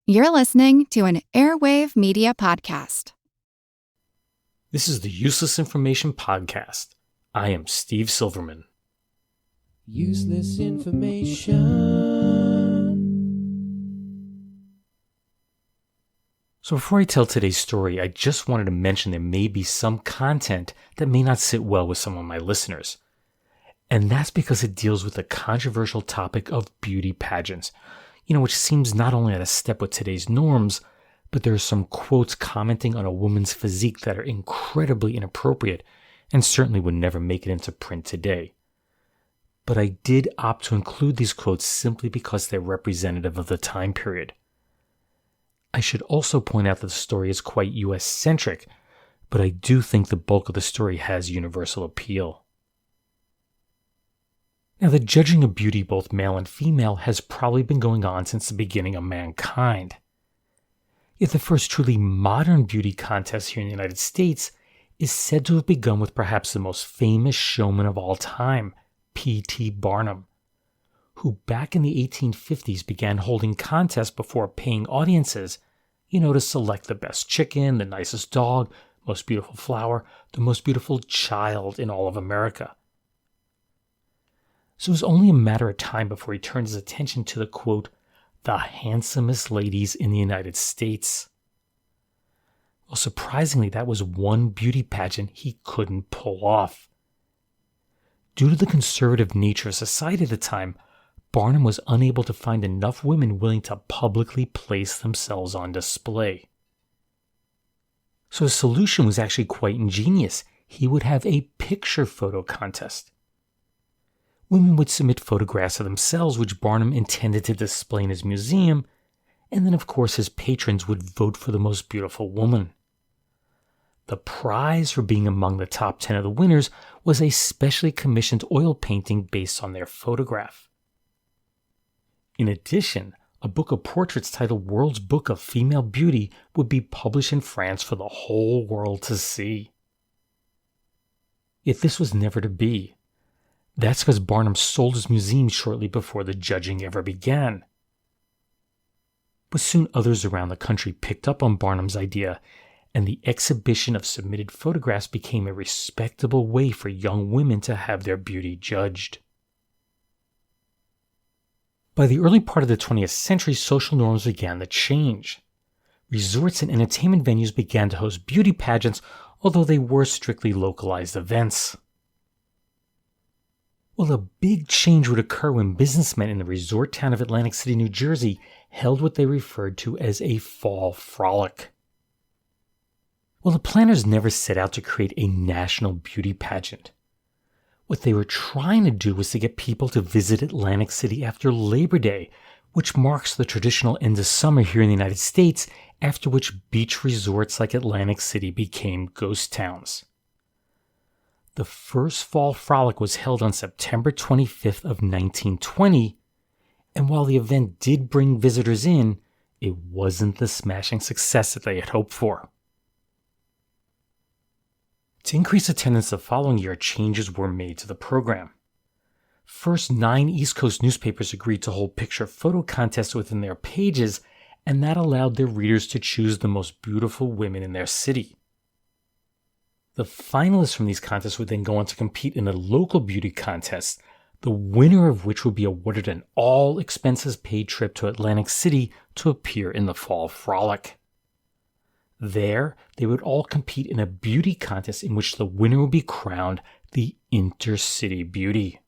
You're listening to an Airwave Media Podcast. This is the Useless Information Podcast. I am Steve Silverman. Useless information. So before I tell today's story, I just wanted to mention there may be some content that may not sit well with some of my listeners. And that's because it deals with the controversial topic of beauty pageants, which seems not only out of step with today's norms, but there are some quotes commenting on a woman's physique that are incredibly inappropriate and certainly would never make it into print today. But I did opt to include these quotes simply because they're representative of the time period. I should also point out that the story is quite US-centric, but I do think the bulk of the story has universal appeal. Now, the judging of beauty, both male and female, has probably been going on since the beginning of mankind. Yet the first truly modern beauty contest here in the United States is said to have begun with perhaps the most famous showman of all time, P.T. Barnum, who back in the 1850s began holding contests before paying audiences, to select the best chicken, the nicest dog, most beautiful flower, the most beautiful child in all of America. So it was only a matter of time before he turned his attention to the, quote, the handsomest ladies in the United States. Well, surprisingly, that was one beauty pageant he couldn't pull off. Due to the conservative nature of society at the time, Barnum was unable to find enough women willing to publicly place themselves on display. So his solution was actually quite ingenious. He would have a picture photo contest. Women would submit photographs of themselves, which Barnum intended to display in his museum, and then of course his patrons would vote for the most beautiful woman. The prize for being among the top 10 of the winners was a specially commissioned oil painting based on their photograph. In addition, a book of portraits titled World's Book of Female Beauty would be published in France for the whole world to see. Yet this was never to be. That's because Barnum sold his museum shortly before the judging ever began. But soon others around the country picked up on Barnum's idea, and the exhibition of submitted photographs became a respectable way for young women to have their beauty judged. By the early part of the 20th century, social norms began to change. Resorts and entertainment venues began to host beauty pageants, although they were strictly localized events. Well, a big change would occur when businessmen in the resort town of Atlantic City, New Jersey, held what they referred to as a fall frolic. Well, the planners never set out to create a national beauty pageant. What they were trying to do was to get people to visit Atlantic City after Labor Day, which marks the traditional end of summer here in the United States, after which beach resorts like Atlantic City became ghost towns. The first fall frolic was held on September 25th of 1920, and while the event did bring visitors in, it wasn't the smashing success that they had hoped for. To increase attendance the following year, changes were made to the program. First, 9 East Coast newspapers agreed to hold picture photo contests within their pages, and that allowed their readers to choose the most beautiful women in their city. The finalists from these contests would then go on to compete in a local beauty contest, the winner of which would be awarded an all-expenses-paid trip to Atlantic City to appear in the fall frolic. There, they would all compete in a beauty contest in which the winner would be crowned the Intercity Beauty.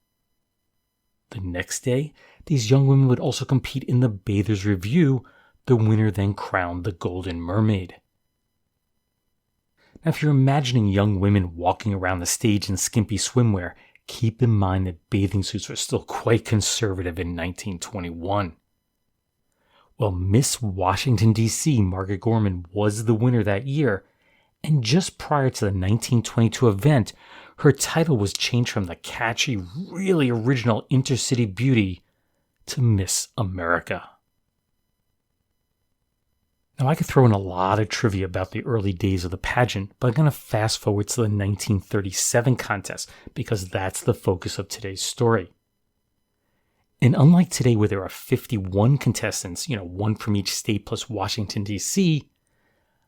The next day, these young women would also compete in the Bather's Review, the winner then crowned the Golden Mermaid. Now, if you're imagining young women walking around the stage in skimpy swimwear, keep in mind that bathing suits were still quite conservative in 1921. Well, Miss Washington, D.C., Margaret Gorman, was the winner that year, and just prior to the 1922 event, her title was changed from the catchy, really original Intercity Beauty to Miss America. Now, I could throw in a lot of trivia about the early days of the pageant, but I'm going to fast forward to the 1937 contest because that's the focus of today's story. And unlike today where there are 51 contestants, one from each state plus Washington, D.C.,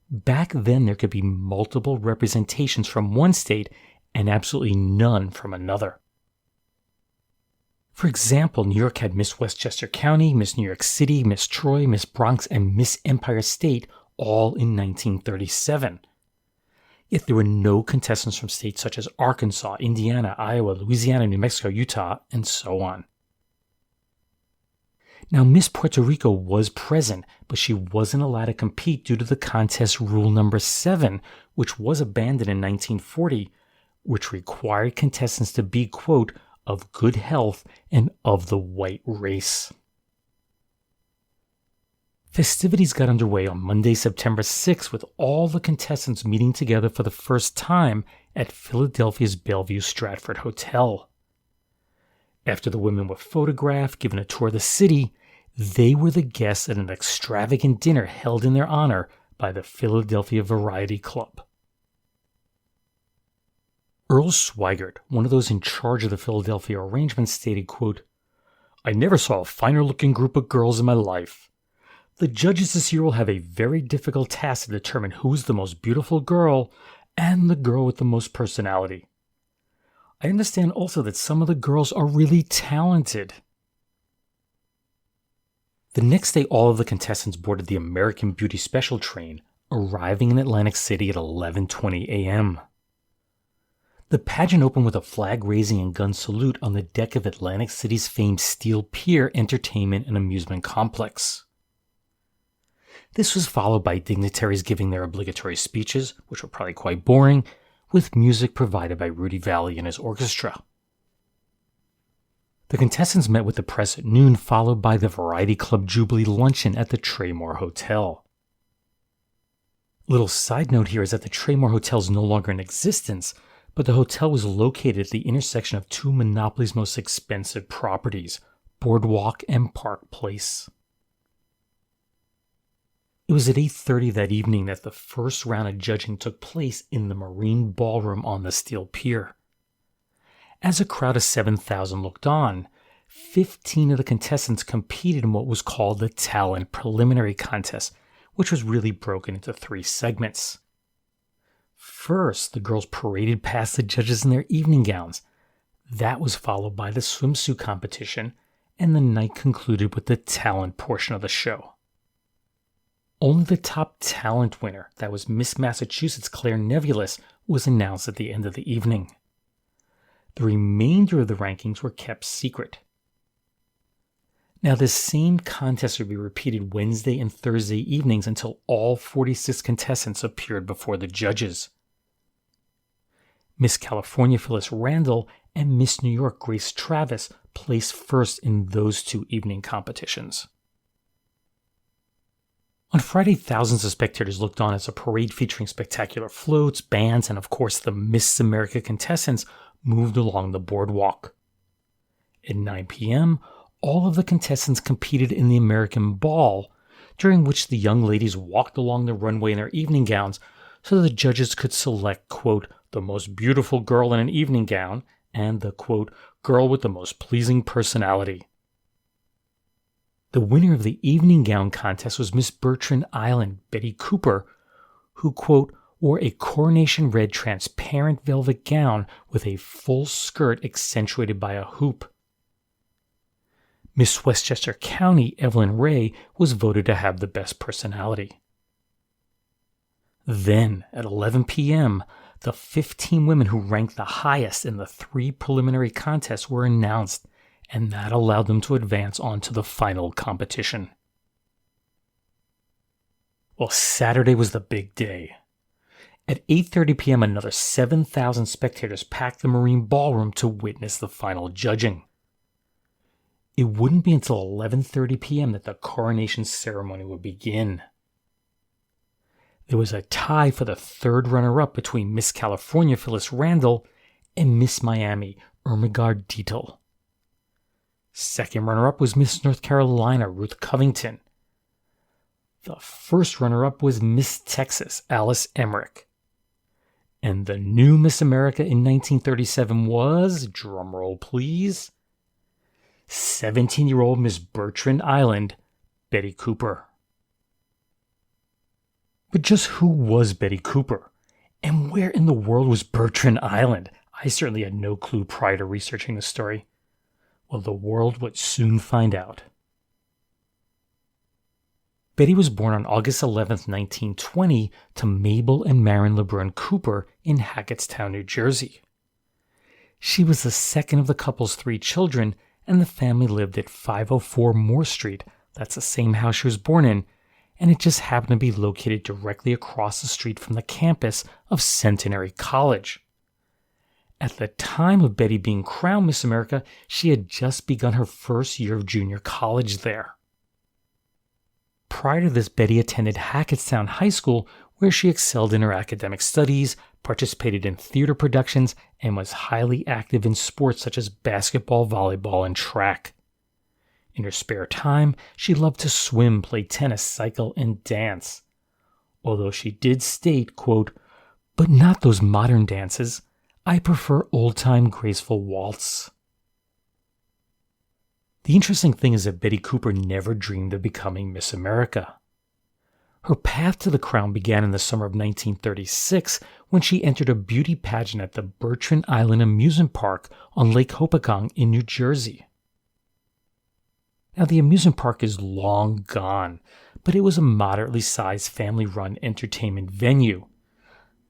back then there could be multiple representations from one state and absolutely none from another. For example, New York had Miss Westchester County, Miss New York City, Miss Troy, Miss Bronx, and Miss Empire State all in 1937. Yet there were no contestants from states such as Arkansas, Indiana, Iowa, Louisiana, New Mexico, Utah, and so on. Now, Miss Puerto Rico was present, but she wasn't allowed to compete due to the contest rule number 7, which was abandoned in 1940, which required contestants to be, quote, of good health and of the white race. Festivities got underway on Monday, September 6th, with all the contestants meeting together for the first time at Philadelphia's Bellevue Stratford Hotel. After the women were photographed, given a tour of the city, they were the guests at an extravagant dinner held in their honor by the Philadelphia Variety Club. Earl Swigert, one of those in charge of the Philadelphia arrangement, stated, quote, "I never saw a finer-looking group of girls in my life. The judges this year will have a very difficult task to determine who's the most beautiful girl and the girl with the most personality. I understand also that some of the girls are really talented." The next day, all of the contestants boarded the American Beauty Special train, arriving in Atlantic City at 11:20 a.m. The pageant opened with a flag-raising and gun salute on the deck of Atlantic City's famed Steel Pier Entertainment and Amusement Complex. This was followed by dignitaries giving their obligatory speeches, which were probably quite boring, with music provided by Rudy Valley and his orchestra. The contestants met with the press at noon, followed by the Variety Club Jubilee Luncheon at the Traymore Hotel. Little side note here is that the Traymore Hotel is no longer in existence, but the hotel was located at the intersection of two Monopoly's most expensive properties, Boardwalk and Park Place. It was at 8:30 that evening that the first round of judging took place in the Marine Ballroom on the Steel Pier. As a crowd of 7,000 looked on, 15 of the contestants competed in what was called the Talent Preliminary Contest, which was really broken into 3 segments. First, the girls paraded past the judges in their evening gowns. That was followed by the swimsuit competition, and the night concluded with the talent portion of the show. Only the top talent winner, that was Miss Massachusetts Claire Nevulis, was announced at the end of the evening. The remainder of the rankings were kept secret. Now, this same contest would be repeated Wednesday and Thursday evenings until all 46 contestants appeared before the judges. Miss California Phyllis Randall and Miss New York Grace Travis placed first in those 2 evening competitions. On Friday, thousands of spectators looked on as a parade featuring spectacular floats, bands, and of course the Miss America contestants moved along the boardwalk. At 9 p.m., all of the contestants competed in the American Ball, during which the young ladies walked along the runway in their evening gowns so the judges could select, quote, the most beautiful girl in an evening gown and the, quote, girl with the most pleasing personality. The winner of the evening gown contest was Miss Bertrand Island, Bette Cooper, who, quote, wore a coronation red transparent velvet gown with a full skirt accentuated by a hoop. Miss Westchester County, Evelyn Ray, was voted to have the best personality. Then, at 11 p.m., the 15 women who ranked the highest in the 3 preliminary contests were announced, and that allowed them to advance on to the final competition. Well, Saturday was the big day. At 8:30 p.m., another 7,000 spectators packed the Marine Ballroom to witness the final judging. It wouldn't be until 11:30 p.m. that the coronation ceremony would begin. There was a tie for the 3rd runner-up between Miss California Phyllis Randall and Miss Miami Ermengarde Dietel. 2nd runner-up was Miss North Carolina Ruth Covington. The 1st runner-up was Miss Texas Alice Emmerich. And the new Miss America in 1937 was, drumroll please, 17-year-old Miss Bertrand Island, Bette Cooper. But just who was Bette Cooper? And where in the world was Bertrand Island? I certainly had no clue prior to researching the story. Well, the world would soon find out. Bette was born on August 11, 1920, to Mabel and Marion LeBrun Cooper in Hackettstown, New Jersey. She was the second of the couple's 3 children, and the family lived at 504 Moore Street. That's the same house she was born in, and it just happened to be located directly across the street from the campus of Centenary College. At the time of Bette being crowned Miss America, she had just begun her first year of junior college there. Prior to this, Bette attended Hackettstown High School, where she excelled in her academic studies, participated in theater productions, and was highly active in sports such as basketball, volleyball, and track. In her spare time, she loved to swim, play tennis, cycle, and dance. Although she did state, quote, "But not those modern dances. I prefer old-time graceful waltz." The interesting thing is that Bette Cooper never dreamed of becoming Miss America. Her path to the crown began in the summer of 1936 when she entered a beauty pageant at the Bertrand Island Amusement Park on Lake Hopatcong in New Jersey. Now, the amusement park is long gone, but it was a moderately sized family-run entertainment venue.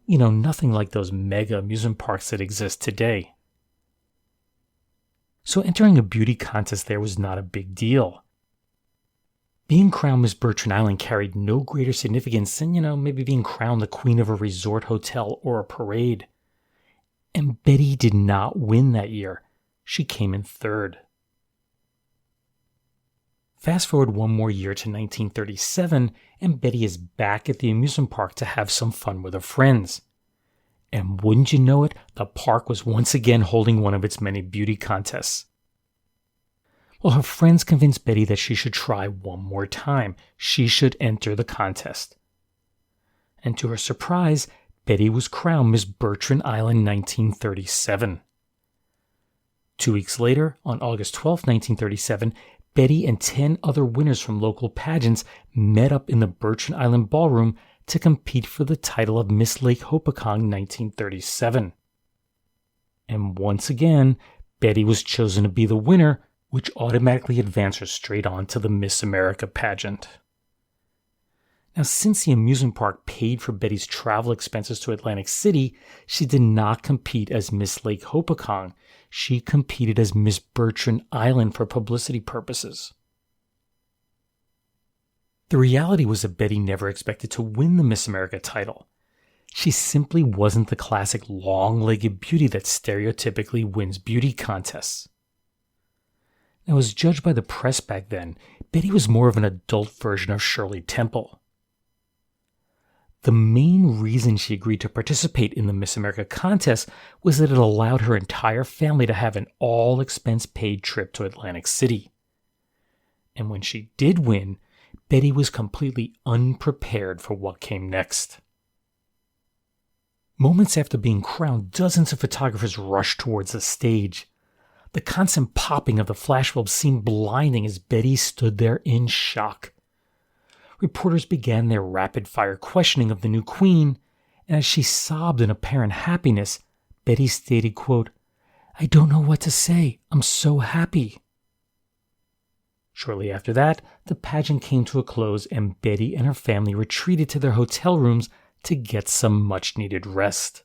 You know, nothing like those mega amusement parks that exist today. So entering a beauty contest there was not a big deal. Being crowned Miss Bertrand Island carried no greater significance than, maybe being crowned the queen of a resort hotel or a parade. And Bette did not win that year. She came in third. Fast forward one more year to 1937, and Bette is back at the amusement park to have some fun with her friends. And wouldn't you know it, the park was once again holding one of its many beauty contests. Well, her friends convinced Bette that she should try one more time. She should enter the contest. And to her surprise, Bette was crowned Miss Bertrand Island 1937. 2 weeks later, on August 12, 1937, Bette and 10 other winners from local pageants met up in the Bertrand Island Ballroom to compete for the title of Miss Lake Hopatcong 1937. And once again, Bette was chosen to be the winner, which automatically advanced her straight on to the Miss America pageant. Now, since the amusement park paid for Bette's travel expenses to Atlantic City, she did not compete as Miss Lake Hopatcong. She competed as Miss Bertrand Island for publicity purposes. The reality was that Bette never expected to win the Miss America title. She simply wasn't the classic long-legged beauty that stereotypically wins beauty contests. Now, as judged by the press back then, Bette was more of an adult version of Shirley Temple. The main reason she agreed to participate in the Miss America contest was that it allowed her entire family to have an all-expense-paid trip to Atlantic City. And when she did win, Bette was completely unprepared for what came next. Moments after being crowned, dozens of photographers rushed towards the stage. The constant popping of the flashbulbs seemed blinding as Bette stood there in shock. Reporters began their rapid-fire questioning of the new queen, and as she sobbed in apparent happiness, Bette stated, quote, "I don't know what to say. I'm so happy." Shortly after that, the pageant came to a close and Bette and her family retreated to their hotel rooms to get some much-needed rest.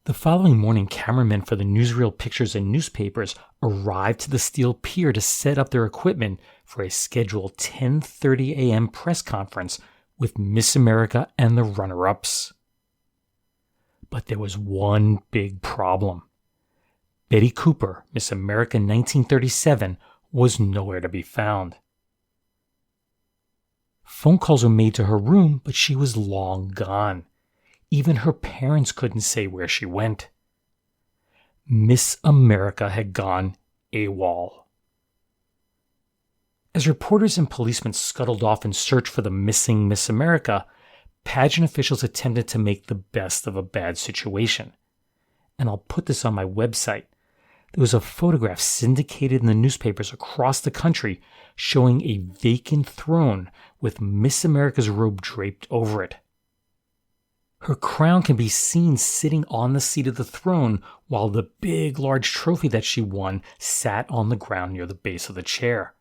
The following morning, cameramen for the newsreel pictures and newspapers arrived to the steel pier to set up their equipment for a scheduled 10:30 a.m. press conference with Miss America and the runner-ups. But there was one big problem. Bette Cooper, Miss America 1937, was nowhere to be found. Phone calls were made to her room, but she was long gone. Even her parents couldn't say where she went. Miss America had gone AWOL. As reporters and policemen scuttled off in search for the missing Miss America, pageant officials attempted to make the best of a bad situation. And I'll put this on my website. there was a photograph syndicated in the newspapers across the country showing a vacant throne with Miss America's robe draped over it. Her crown can be seen sitting on the seat of the throne, while the big, large trophy that she won sat on the ground near the base of the chair.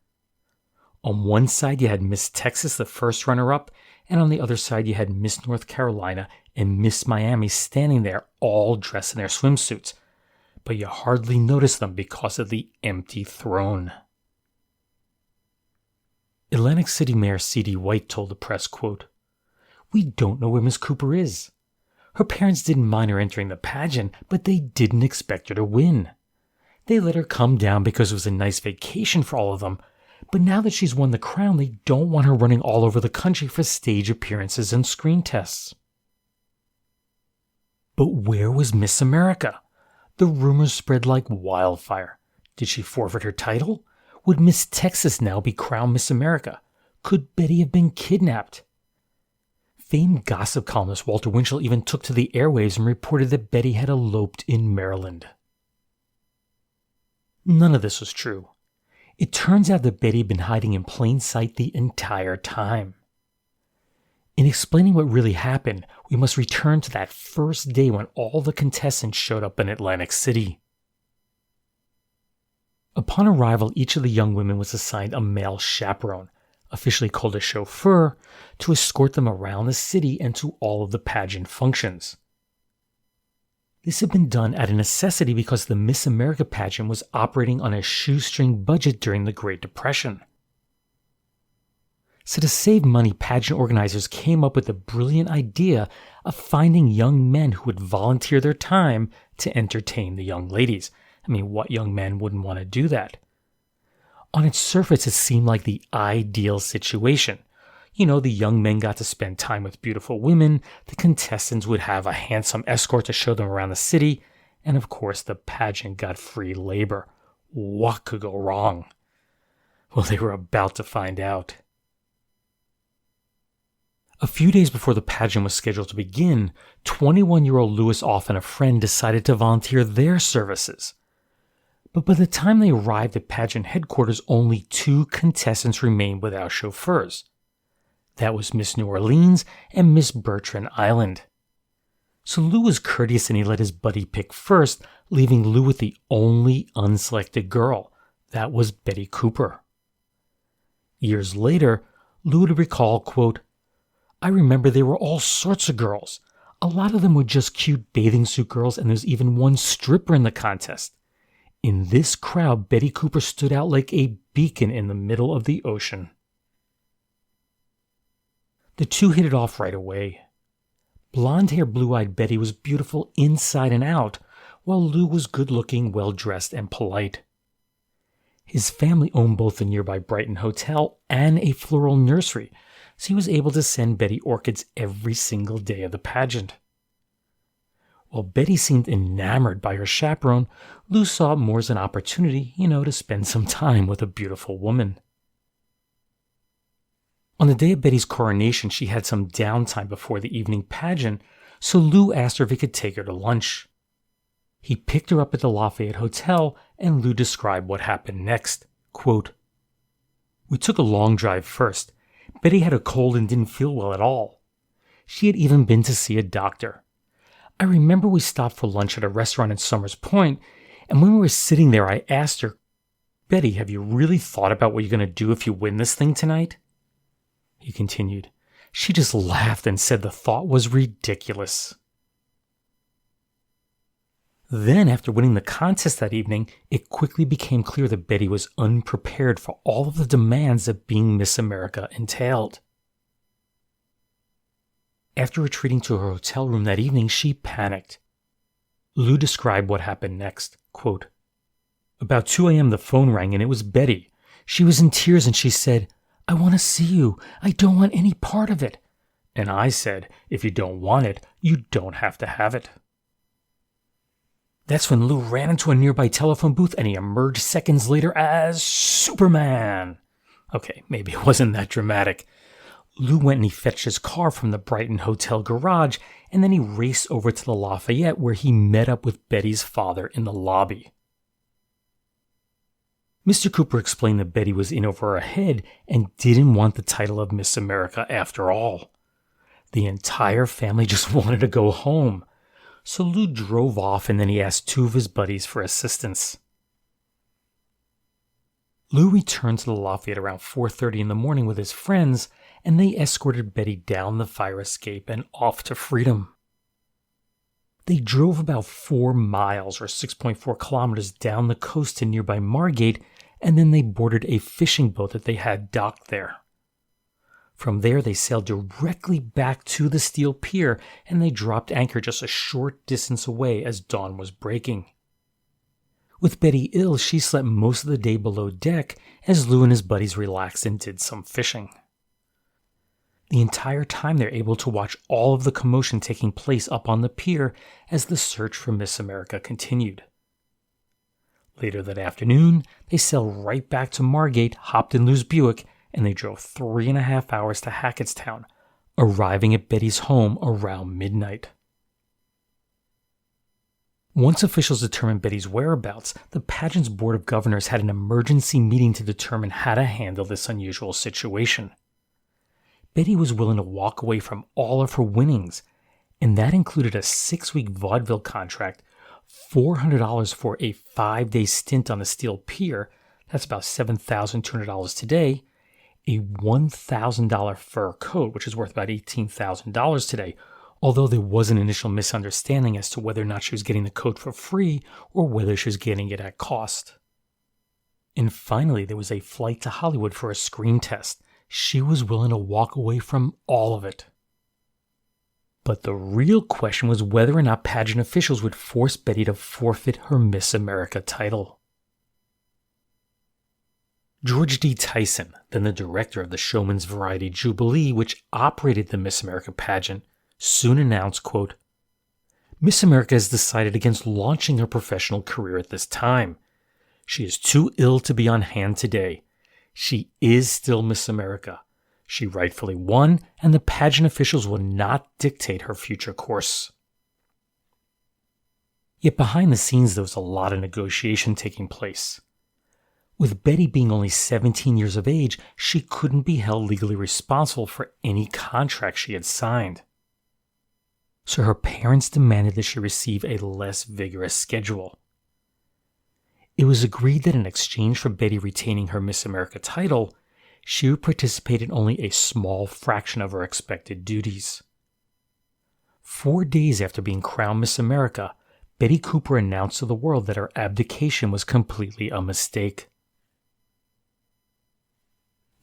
On one side you had Miss Texas, the first runner-up, and on the other side you had Miss North Carolina and Miss Miami standing there, all dressed in their swimsuits. But you hardly noticed them because of the empty throne. Atlantic City Mayor C.D. White told the press, quote, "We don't know where Miss Cooper is. Her parents didn't mind her entering the pageant, but they didn't expect her to win. They let her come down because it was a nice vacation for all of them, but now that she's won the crown, they don't want her running all over the country for stage appearances and screen tests." But where was Miss America? The rumors spread like wildfire. Did she forfeit her title? Would Miss Texas now be crowned Miss America? Could Betty have been kidnapped? Famed gossip columnist Walter Winchell even took to the airwaves and reported that Betty had eloped in Maryland. None of this was true. It turns out that Betty had been hiding in plain sight the entire time. In explaining what really happened, we must return to that first day when all the contestants showed up in Atlantic City. Upon arrival, each of the young women was assigned a male chaperone, officially called a chauffeur, to escort them around the city and to all of the pageant functions. This had been done out of necessity because the Miss America pageant was operating on a shoestring budget during the Great Depression. So to save money, pageant organizers came up with the brilliant idea of finding young men who would volunteer their time to entertain the young ladies. I mean, what young man wouldn't want to do that? On its surface, it seemed like the ideal situation. You know, the young men got to spend time with beautiful women, the contestants would have a handsome escort to show them around the city, and of course the pageant got free labor. What could go wrong? Well, they were about to find out. A few days before the pageant was scheduled to begin, 21-year-old Louis Off and a friend decided to volunteer their services. But by the time they arrived at pageant headquarters, only 2 contestants remained without chauffeurs. That was Miss New Orleans and Miss Bertrand Island. So Lou was courteous and he let his buddy pick first, leaving Lou with the only unselected girl. That was Bette Cooper. Years later, Lou would recall, quote, "I remember there were all sorts of girls. A lot of them were just cute bathing suit girls, and there's even one stripper in the contest. In this crowd, Bette Cooper stood out like a beacon in the middle of the ocean." The two hit it off right away. Blonde-haired, blue-eyed Betty was beautiful inside and out, while Lou was good-looking, well-dressed, and polite. His family owned both the nearby Brighton Hotel and a floral nursery, so he was able to send Betty orchids every single day of the pageant. While Betty seemed enamored by her chaperone, Lou saw it more as an opportunity, to spend some time with a beautiful woman. On the day of Betty's coronation, she had some downtime before the evening pageant, so Lou asked her if he could take her to lunch. He picked her up at the Lafayette Hotel, and Lou described what happened next. Quote, "We took a long drive first. Betty had a cold and didn't feel well at all. She had even been to see a doctor. I remember we stopped for lunch at a restaurant in Somers Point, and when we were sitting there, I asked her, 'Betty, have you really thought about what you're going to do if you win this thing tonight?' He continued. She just laughed and said the thought was ridiculous." Then, after winning the contest that evening, it quickly became clear that Betty was unprepared for all of the demands that being Miss America entailed. After retreating to her hotel room that evening, she panicked. Lou described what happened next. Quote, "About 2 a.m. the phone rang and it was Betty. She was in tears and she said, 'I want to see you. I don't want any part of it.' And I said, 'If you don't want it, you don't have to have it.'" That's when Lou ran into a nearby telephone booth and he emerged seconds later as Superman. Okay, maybe it wasn't that dramatic. Lou went and he fetched his car from the Brighton Hotel garage, and then he raced over to the Lafayette where he met up with Betty's father in the lobby. Mr. Cooper explained that Bette was in over her head and didn't want the title of Miss America after all. The entire family just wanted to go home. So Lou drove off and then he asked two of his buddies for assistance. Lou returned to the Lafayette around 4:30 in the morning with his friends, and they escorted Bette down the fire escape and off to freedom. They drove about 4 miles or 6.4 kilometers down the coast to nearby Margate, and then they boarded a fishing boat that they had docked there. From there, they sailed directly back to the steel pier, and they dropped anchor just a short distance away as dawn was breaking. With Bette ill, she slept most of the day below deck as Lou and his buddies relaxed and did some fishing. The entire time, they're able to watch all of the commotion taking place up on the pier as the search for Miss America continued. Later that afternoon, they sailed right back to Margate, hopped in Lou's Buick, and they drove 3.5 hours to Hackettstown, arriving at Bette's home around midnight. Once officials determined Bette's whereabouts, the pageant's board of governors had an emergency meeting to determine how to handle this unusual situation. Bette was willing to walk away from all of her winnings, and that included a 6-week vaudeville contract, $400 for a 5-day stint on the steel pier, that's about $7,200 today, a $1,000 fur coat, which is worth about $18,000 today, although there was an initial misunderstanding as to whether or not she was getting the coat for free or whether she was getting it at cost. And finally, there was a flight to Hollywood for a screen test. She was willing to walk away from all of it. But the real question was whether or not pageant officials would force Bette to forfeit her Miss America title. George D. Tyson, then the director of the Showman's Variety Jubilee, which operated the Miss America pageant, soon announced, quote, "Miss America has decided against launching her professional career at this time. She is too ill to be on hand today. She is still Miss America. She rightfully won, and the pageant officials will not dictate her future course." Yet behind the scenes, there was a lot of negotiation taking place. With Bette being only 17 years of age, she couldn't be held legally responsible for any contract she had signed. So her parents demanded that she receive a less vigorous schedule. It was agreed that in exchange for Bette retaining her Miss America title, she would participate in only a small fraction of her expected duties. 4 days after being crowned Miss America, Bette Cooper announced to the world that her abdication was completely a mistake.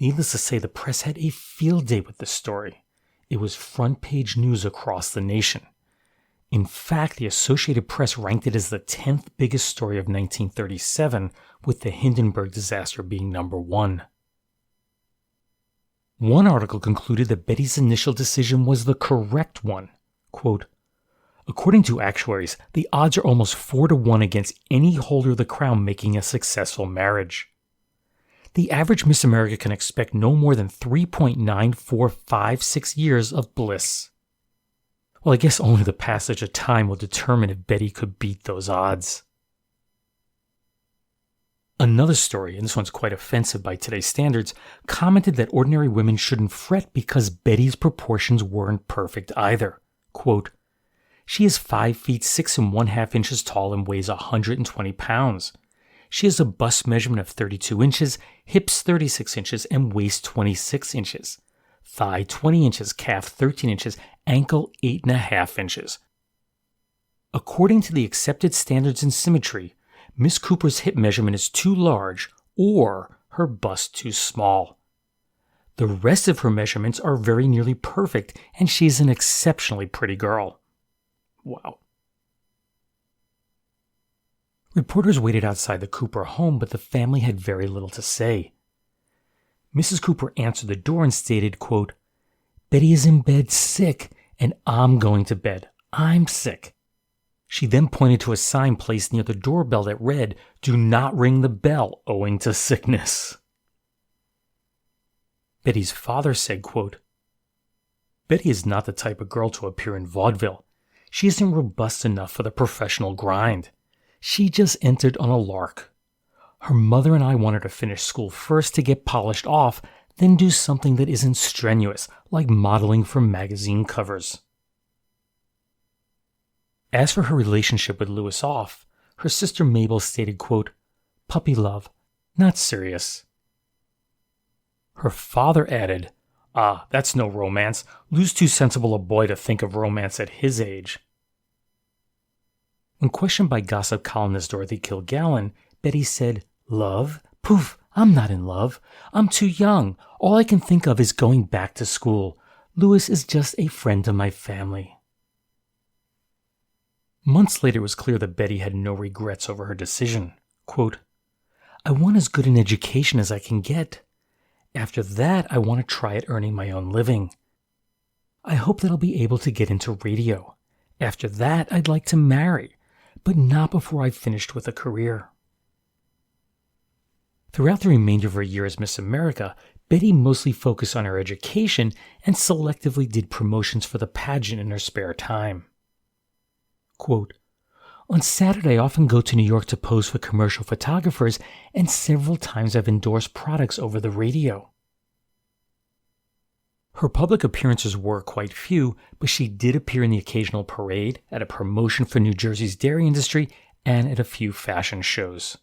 Needless to say, the press had a field day with this story. It was front-page news across the nation. In fact, the Associated Press ranked it as the 10th biggest story of 1937, with the Hindenburg disaster being number 1. One article concluded that Bette's initial decision was the correct one. Quote, "According to actuaries, the odds are almost 4-1 against any holder of the crown making a successful marriage. The average Miss America can expect no more than 3.9456 years of bliss." Well, I guess only the passage of time will determine if Bette could beat those odds. Another story, and this one's quite offensive by today's standards, commented that ordinary women shouldn't fret because Bette's proportions weren't perfect either. Quote, "She is 5 feet 6 1/2 inches tall and weighs 120 pounds. She has a bust measurement of 32 inches, hips 36 inches, and waist 26 inches. Thigh 20 inches, calf 13 inches, ankle 8.5 inches. According to the accepted standards in symmetry, Miss Cooper's hip measurement is too large or her bust too small. The rest of her measurements are very nearly perfect, and she's an exceptionally pretty girl." Wow. Reporters waited outside the Cooper home, but the family had very little to say. Mrs. Cooper answered the door and stated, quote, "Bette is in bed sick, and I'm going to bed. I'm sick." She then pointed to a sign placed near the doorbell that read, "Do not ring the bell owing to sickness." Bette's father said, quote, "Bette is not the type of girl to appear in vaudeville. She isn't robust enough for the professional grind. She just entered on a lark. Her mother and I want her to finish school first to get polished off, then do something that isn't strenuous, like modeling for magazine covers. As for her relationship with Louis Off, her sister Mabel stated, quote, "Puppy love, not serious." Her father added, "That's no romance. Lou's too sensible a boy to think of romance at his age." When questioned by gossip columnist Dorothy Kilgallen, Betty said, "Love? Poof, I'm not in love. I'm too young. All I can think of is going back to school. Louis is just a friend of my family." Months later, it was clear that Betty had no regrets over her decision. Quote, "I want as good an education as I can get. After that, I want to try at earning my own living. I hope that I'll be able to get into radio. After that, I'd like to marry, but not before I've finished with a career." Throughout the remainder of her year as Miss America, Betty mostly focused on her education and selectively did promotions for the pageant in her spare time. Quote, "On Saturday, I often go to New York to pose for commercial photographers, and several times I've endorsed products over the radio." Her public appearances were quite few, but she did appear in the occasional parade, at a promotion for New Jersey's dairy industry, and at a few fashion shows.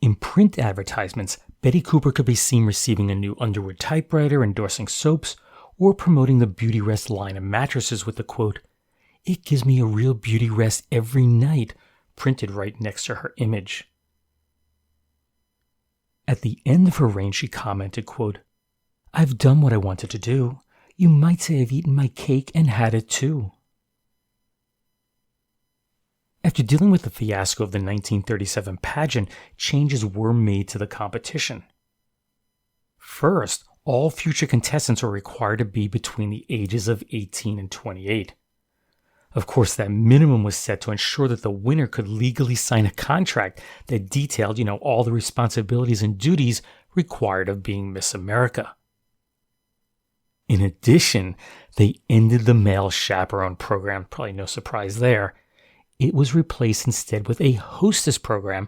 In print advertisements, Bette Cooper could be seen receiving a new Underwood typewriter, endorsing soaps, or promoting the Beauty Rest line of mattresses with the quote, "It gives me a real beauty rest every night," printed right next to her image. At the end of her reign, she commented, quote, "I've done what I wanted to do. You might say I've eaten my cake and had it too." After dealing with the fiasco of the 1937 pageant, changes were made to the competition. First, all future contestants were required to be between the ages of 18 and 28. Of course, that minimum was set to ensure that the winner could legally sign a contract that detailed, all the responsibilities and duties required of being Miss America. In addition, they ended the male chaperone program, probably no surprise there. It was replaced instead with a hostess program,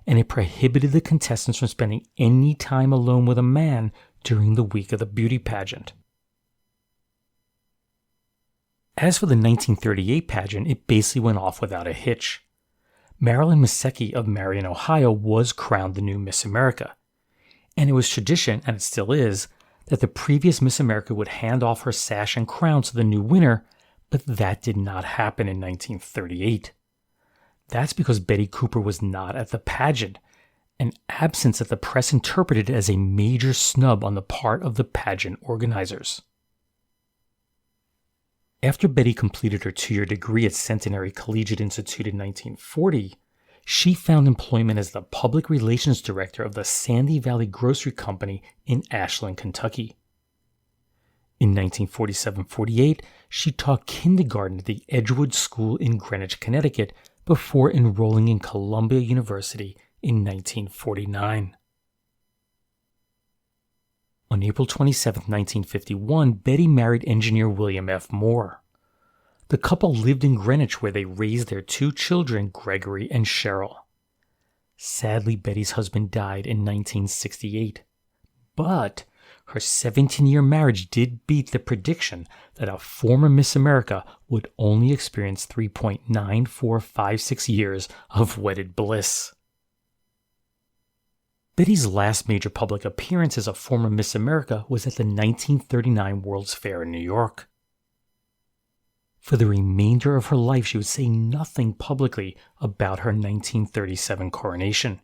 and it prohibited the contestants from spending any time alone with a man during the week of the beauty pageant. As for the 1938 pageant, it basically went off without a hitch. Marilyn Masecki of Marion, Ohio, was crowned the new Miss America, and it was tradition, and it still is, that the previous Miss America would hand off her sash and crown to the new winner, but that did not happen in 1938. That's because Bette Cooper was not at the pageant, an absence that the press interpreted as a major snub on the part of the pageant organizers. After Betty completed her 2-year degree at Centenary Collegiate Institute in 1940, she found employment as the public relations director of the Sandy Valley Grocery Company in Ashland, Kentucky. In 1947-48, she taught kindergarten at the Edgewood School in Greenwich, Connecticut, before enrolling in Columbia University in 1949. On April 27, 1951, Betty married engineer William F. Moore. The couple lived in Greenwich, where they raised their 2 children, Gregory and Cheryl. Sadly, Betty's husband died in 1968, but her 17-year marriage did beat the prediction that a former Miss America would only experience 3.9456 years of wedded bliss. Betty's last major public appearance as a former Miss America was at the 1939 World's Fair in New York. For the remainder of her life, she would say nothing publicly about her 1937 coronation.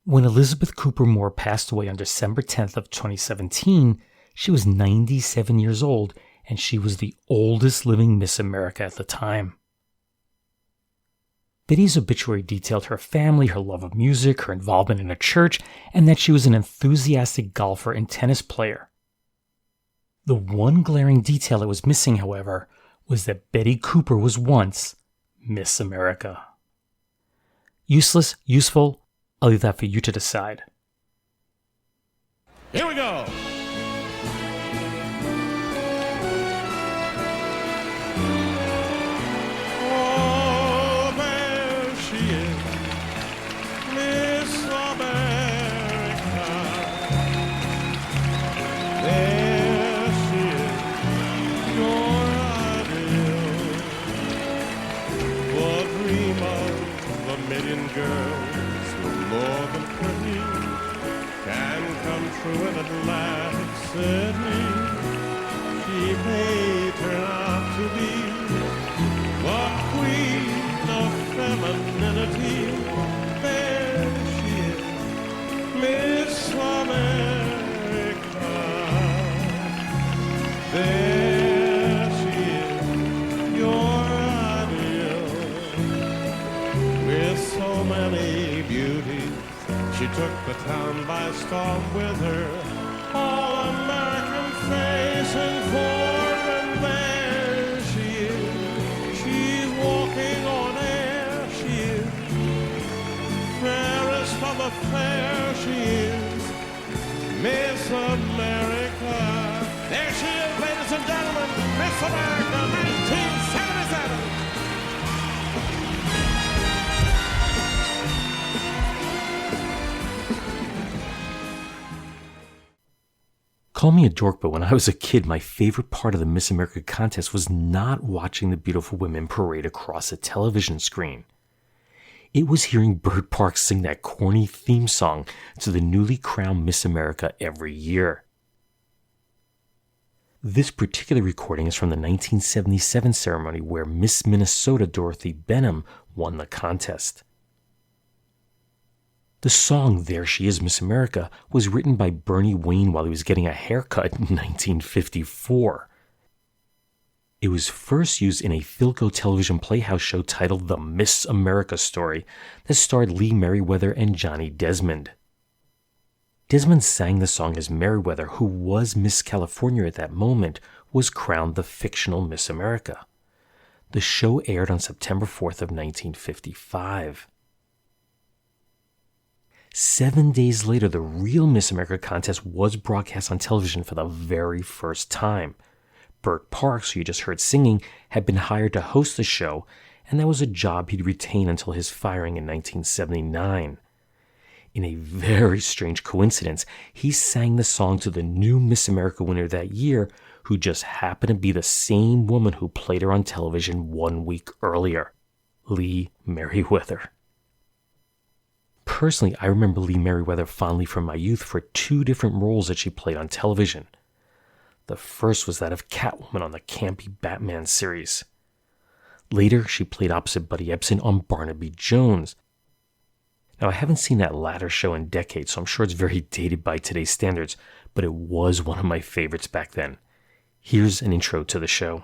When Elizabeth Cooper Moore passed away on December 10th of 2017, she was 97 years old, and she was the oldest living Miss America at the time. Betty's obituary detailed her family, her love of music, her involvement in a church, and that she was an enthusiastic golfer and tennis player. The one glaring detail that was missing, however, was that Bette Cooper was once Miss America. Useless, useful, I'll leave that for you to decide. Here we go. Oh, there she is. come true in Atlantic City. She may turn out to be the queen of femininity. There she is, Miss America. There she is, your ideal, with so many beauties. She took the town by storm with her all-American face and form, and there she is. She's walking on air, she is. Fairest of the fair, she is. Miss America. There she is, ladies and gentlemen, Miss America 1977. Call me a dork, but when I was a kid, my favorite part of the Miss America contest was not watching the beautiful women parade across a television screen. It was hearing Bert Parks sing that corny theme song to the newly crowned Miss America every year. This particular recording is from the 1977 ceremony where Miss Minnesota Dorothy Benham won the contest. The song There She Is, Miss America was written by Bernie Wayne while he was getting a haircut in 1954. It was first used in a Philco television playhouse show titled The Miss America Story that starred Lee Merriweather and Johnny Desmond. Desmond sang the song as Merriweather, who was Miss California at that moment, was crowned the fictional Miss America. The show aired on September 4th of 1955. 7 days later, the real Miss America contest was broadcast on television for the very first time. Bert Parks, who you just heard singing, had been hired to host the show, and that was a job he'd retain until his firing in 1979. In a very strange coincidence, he sang the song to the new Miss America winner that year, who just happened to be the same woman who played her on television 1 week earlier, Lee Merriweather. Personally, I remember Lee Merriweather fondly from my youth for 2 different roles that she played on television. The first was that of Catwoman on the campy Batman series. Later, she played opposite Buddy Ebsen on Barnaby Jones. Now, I haven't seen that latter show in decades, so I'm sure it's very dated by today's standards, but it was one of my favorites back then. Here's an intro to the show.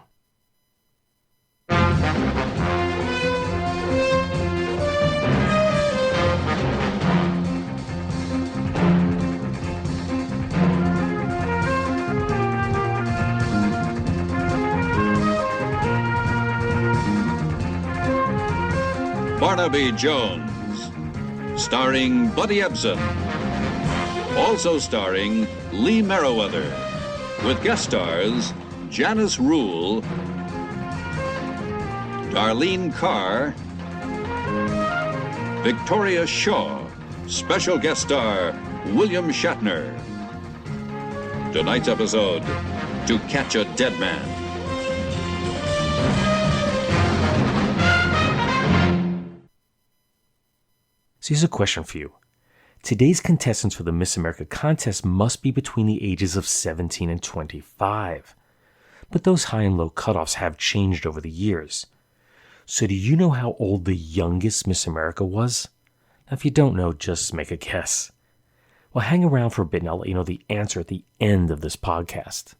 Barnaby Jones, starring Buddy Ebsen, also starring Lee Merriweather, with guest stars Janice Rule, Darlene Carr, Victoria Shaw, special guest star William Shatner. Tonight's episode, To Catch a Dead Man. So here's a question for you. Today's contestants for the Miss America contest must be between the ages of 17 and 25. But those high and low cutoffs have changed over the years. So do you know how old the youngest Miss America was? Now, if you don't know, just make a guess. Well, hang around for a bit and I'll let you know the answer at the end of this podcast.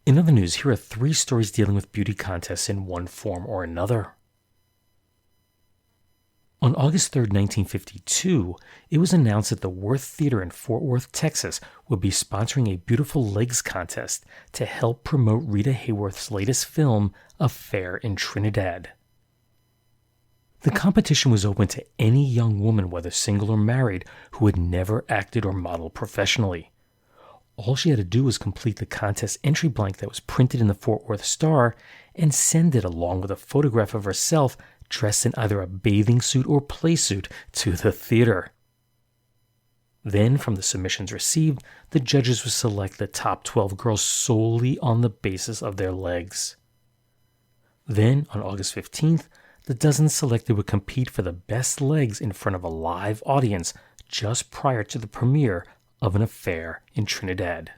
In other news, here are 3 stories dealing with beauty contests in one form or another. On August 3, 1952, it was announced that the Worth Theater in Fort Worth, Texas, would be sponsoring a Beautiful Legs contest to help promote Rita Hayworth's latest film, Affair in Trinidad. The competition was open to any young woman, whether single or married, who had never acted or modeled professionally. All she had to do was complete the contest entry blank that was printed in the Fort Worth Star and send it along with a photograph of herself dressed in either a bathing suit or play suit to the theater. Then, from the submissions received, the judges would select the top 12 girls solely on the basis of their legs. Then, on August 15th, the dozens selected would compete for the best legs in front of a live audience just prior to the premiere of An Affair in Trinidad.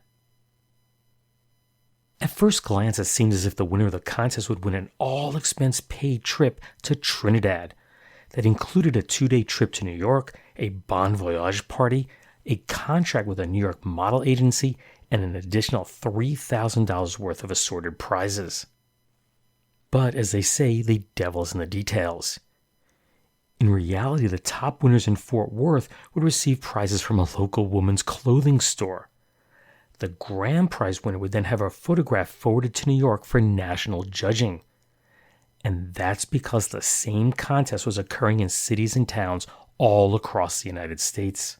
At first glance, it seemed as if the winner of the contest would win an all-expense-paid trip to Trinidad that included a 2-day trip to New York, a bon voyage party, a contract with a New York model agency, and an additional $3,000 worth of assorted prizes. But as they say, the devil's in the details. In reality, the top winners in Fort Worth would receive prizes from a local women's clothing store. The grand prize winner would then have her photograph forwarded to New York for national judging. And that's because the same contest was occurring in cities and towns all across the United States.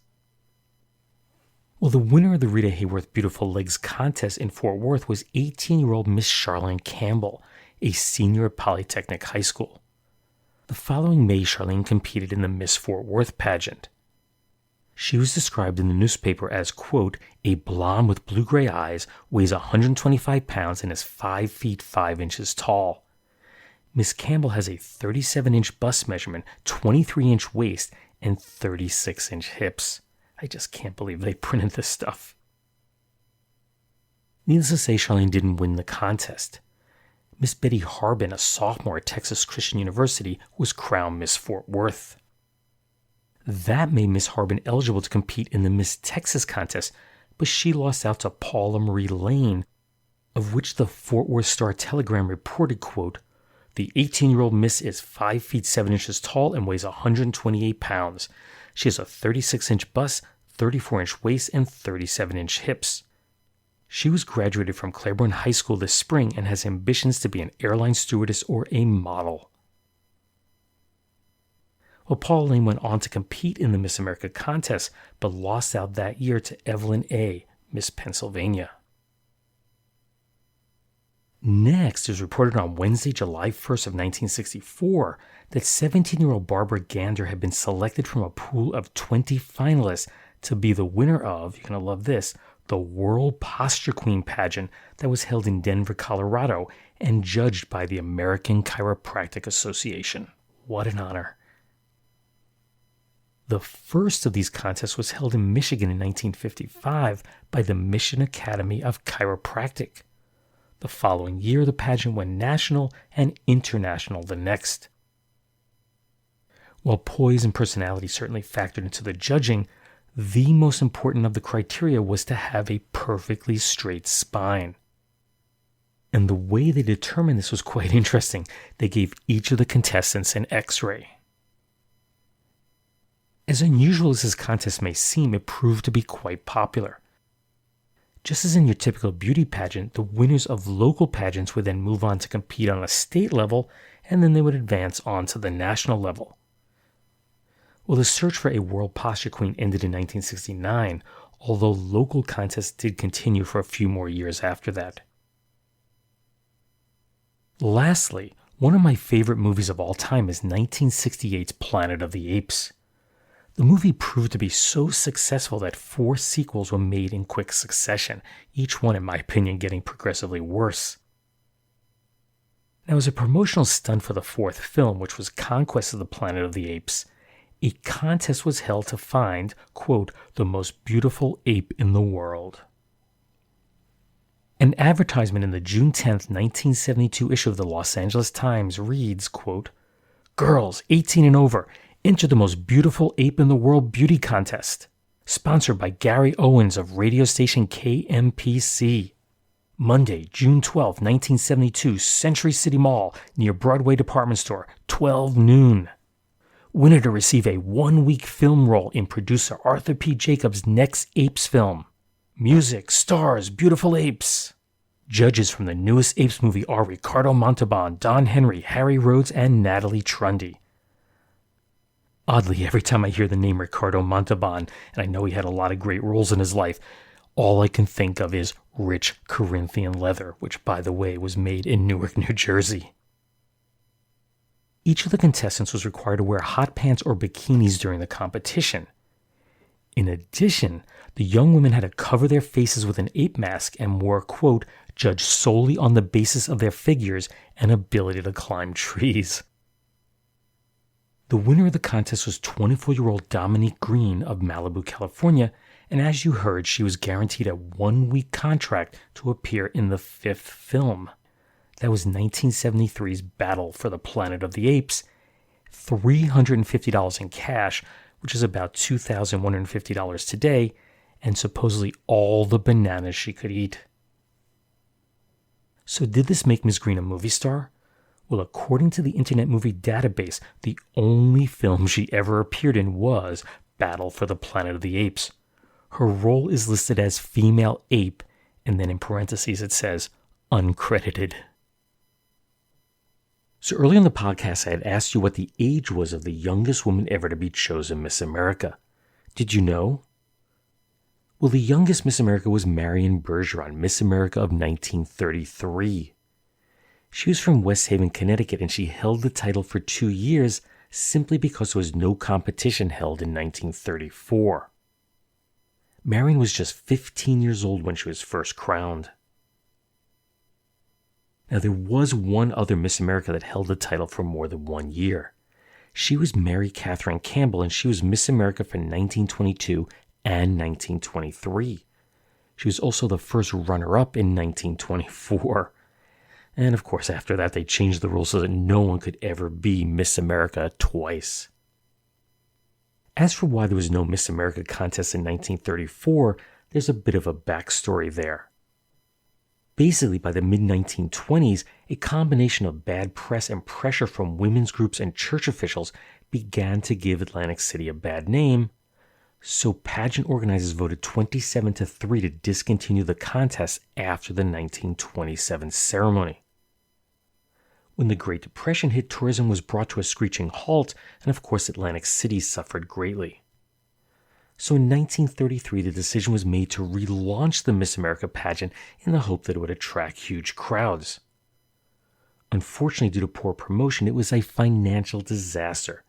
Well, the winner of the Rita Hayworth Beautiful Legs contest in Fort Worth was 18-year-old Miss Charlene Campbell, a senior at Polytechnic High School. The following May, Charlene competed in the Miss Fort Worth pageant. She was described in the newspaper as, quote, a blonde with blue-gray eyes, weighs 125 pounds, and is 5 feet 5 inches tall. Miss Campbell has a 37-inch bust measurement, 23-inch waist, and 36-inch hips. I just can't believe they printed this stuff. Needless to say, Charlene didn't win the contest. Miss Betty Harbin, a sophomore at Texas Christian University, was crowned Miss Fort Worth. That made Miss Harbin eligible to compete in the Miss Texas contest, but she lost out to Paula Marie Lane, of which the Fort Worth Star-Telegram reported, quote, the 18-year-old Miss is 5 feet 7 inches tall and weighs 128 pounds. She has a 36-inch bust, 34-inch waist, and 37-inch hips. She was graduated from Claiborne High School this spring and has ambitions to be an airline stewardess or a model. Well, Paula Lane went on to compete in the Miss America contest, but lost out that year to Evelyn A., Miss Pennsylvania. Next, it was reported on Wednesday, July 1st of 1964, that 17-year-old Barbara Gander had been selected from a pool of 20 finalists to be the winner of, you're going to love this, the World Posture Queen pageant that was held in Denver, Colorado, and judged by the American Chiropractic Association. What an honor. The first of these contests was held in Michigan in 1955 by the Mission Academy of Chiropractic. The following year, the pageant went national and international the next. While poise and personality certainly factored into the judging, the most important of the criteria was to have a perfectly straight spine. And the way they determined this was quite interesting. They gave each of the contestants an X-ray. As unusual as this contest may seem, it proved to be quite popular. Just as in your typical beauty pageant, the winners of local pageants would then move on to compete on a state level, and then they would advance on to the national level. Well, the search for a World Posture Queen ended in 1969, although local contests did continue for a few more years after that. Lastly, one of my favorite movies of all time is 1968's Planet of the Apes. The movie proved to be so successful that 4 sequels were made in quick succession, each one, in my opinion, getting progressively worse. Now, as a promotional stunt for the 4th film, which was Conquest of the Planet of the Apes, a contest was held to find, quote, the most beautiful ape in the world. An advertisement in the June 10, 1972 issue of the Los Angeles Times reads, quote, girls 18 and over, enter the most beautiful ape in the world beauty contest. Sponsored by Gary Owens of radio station KMPC. Monday, June 12, 1972, Century City Mall, near Broadway Department Store, 12 noon. Winner to receive a 1-week film role in producer Arthur P. Jacobs' next Apes film. Music, stars, Beautiful Apes. Judges from the newest Apes movie are Ricardo Montalban, Don Henry, Harry Rhodes, and Natalie Trundy. Oddly, every time I hear the name Ricardo Montalban, and I know he had a lot of great roles in his life, all I can think of is rich Corinthian leather, which, by the way, was made in Newark, New Jersey. Each of the contestants was required to wear hot pants or bikinis during the competition. In addition, the young women had to cover their faces with an ape mask and were, quote, judged solely on the basis of their figures and ability to climb trees. The winner of the contest was 24-year-old Dominique Green of Malibu, California, and as you heard, she was guaranteed a 1-week contract to appear in the 5th film. That was 1973's Battle for the Planet of the Apes, $350 in cash, which is about $2,150 today, and supposedly all the bananas she could eat. So did this make Ms. Green a movie star? Well, according to the Internet Movie Database, the only film she ever appeared in was Battle for the Planet of the Apes. Her role is listed as female ape, and then in parentheses it says, uncredited. So earlier in the podcast, I had asked you what the age was of the youngest woman ever to be chosen Miss America. Did you know? Well, the youngest Miss America was Marion Bergeron, Miss America of 1933. She was from West Haven, Connecticut, and she held the title for 2 years simply because there was no competition held in 1934. Marion was just 15 years old when she was first crowned. Now, there was one other Miss America that held the title for more than 1 year. She was Mary Catherine Campbell, and she was Miss America for 1922 and 1923. She was also the first runner-up in 1924. And of course, after that, they changed the rules so that no one could ever be Miss America twice. As for why there was no Miss America contest in 1934, there's a bit of a backstory there. Basically, by the mid-1920s, a combination of bad press and pressure from women's groups and church officials began to give Atlantic City a bad name, so pageant organizers voted 27-3 to discontinue the contest after the 1927 ceremony. When the Great Depression hit, tourism was brought to a screeching halt, and of course Atlantic City suffered greatly. So in 1933, the decision was made to relaunch the Miss America pageant in the hope that it would attract huge crowds. Unfortunately, due to poor promotion, it was a financial disaster.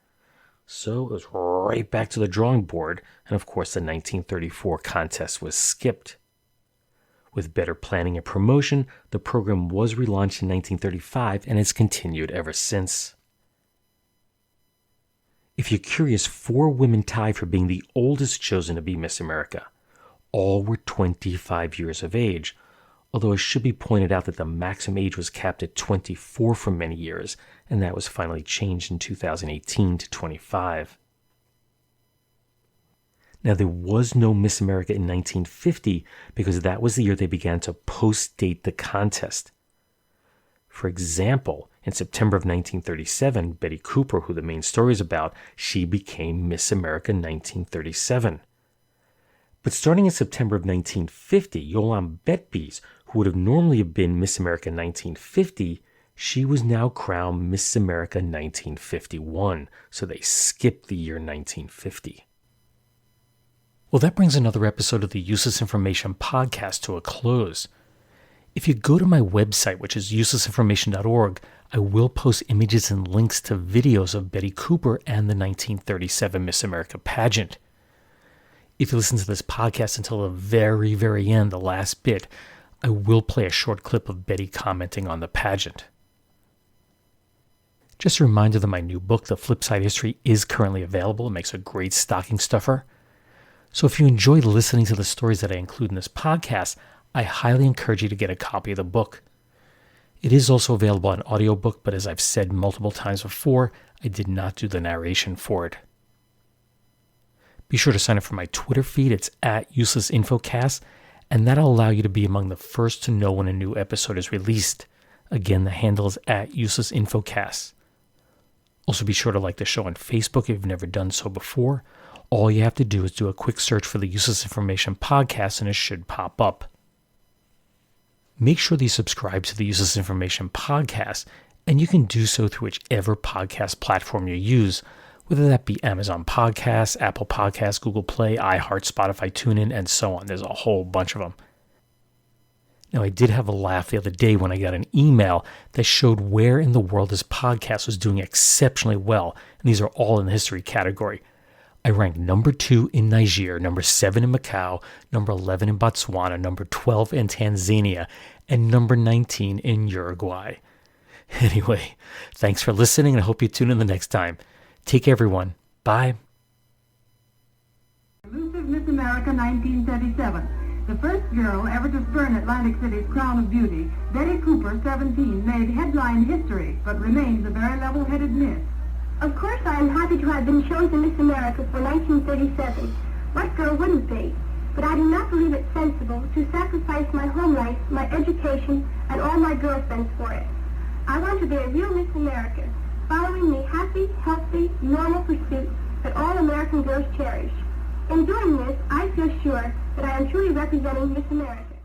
So it was right back to the drawing board, and of course the 1934 contest was skipped. With better planning and promotion, the program was relaunched in 1935 and has continued ever since. If you're curious, 4 women tie for being the oldest chosen to be Miss America. All were 25 years of age, although it should be pointed out that the maximum age was capped at 24 for many years, and that was finally changed in 2018 to 25. Now, there was no Miss America in 1950 because that was the year they began to post-date the contest. For example, in September of 1937, Bette Cooper, who the main story is about, she became Miss America 1937. But starting in September of 1950, Yolande Betbys, who would have normally been Miss America 1950, she was now crowned Miss America 1951, so they skipped the year 1950. Well, that brings another episode of the Useless Information podcast to a close. If you go to my website, which is uselessinformation.org, I will post images and links to videos of Bette Cooper and the 1937 Miss America pageant. If you listen to this podcast until the very, very end, the last bit, I will play a short clip of Bette commenting on the pageant. Just a reminder that my new book, The Flipside History, is currently available. It makes a great stocking stuffer. So if you enjoy listening to the stories that I include in this podcast, I highly encourage you to get a copy of the book. It is also available on audiobook, but as I've said multiple times before, I did not do the narration for it. Be sure to sign up for my Twitter feed. It's @UselessInfoCast, and that'll allow you to be among the first to know when a new episode is released. Again, the handle is @UselessInfoCast. Also, be sure to like the show on Facebook if you've never done so before. All you have to do is do a quick search for the Useless Information podcast and it should pop up. Make sure that you subscribe to the Useless Information podcast, and you can do so through whichever podcast platform you use, whether that be Amazon Podcasts, Apple Podcasts, Google Play, iHeart, Spotify, TuneIn, and so on. There's a whole bunch of them. Now, I did have a laugh the other day when I got an email that showed where in the world this podcast was doing exceptionally well, and these are all in the history category. I ranked number 2 in Niger, number 7 in Macau, number 11 in Botswana, number 12 in Tanzania, and number 19 in Uruguay. Anyway, thanks for listening, and I hope you tune in the next time. Take care, everyone. Bye. Elusive Miss America 1937. The first girl ever to spurn Atlantic City's crown of beauty, Bette Cooper, 17, made headline history, but remains a very level-headed miss. Of course I am happy to have been chosen Miss America for 1937. What girl wouldn't be? But I do not believe it sensible to sacrifice my home life, my education, and all my girlfriends for it. I want to be a real Miss America, following the happy, healthy, normal pursuit that all American girls cherish. In doing this, I feel sure that I am truly representing Miss America.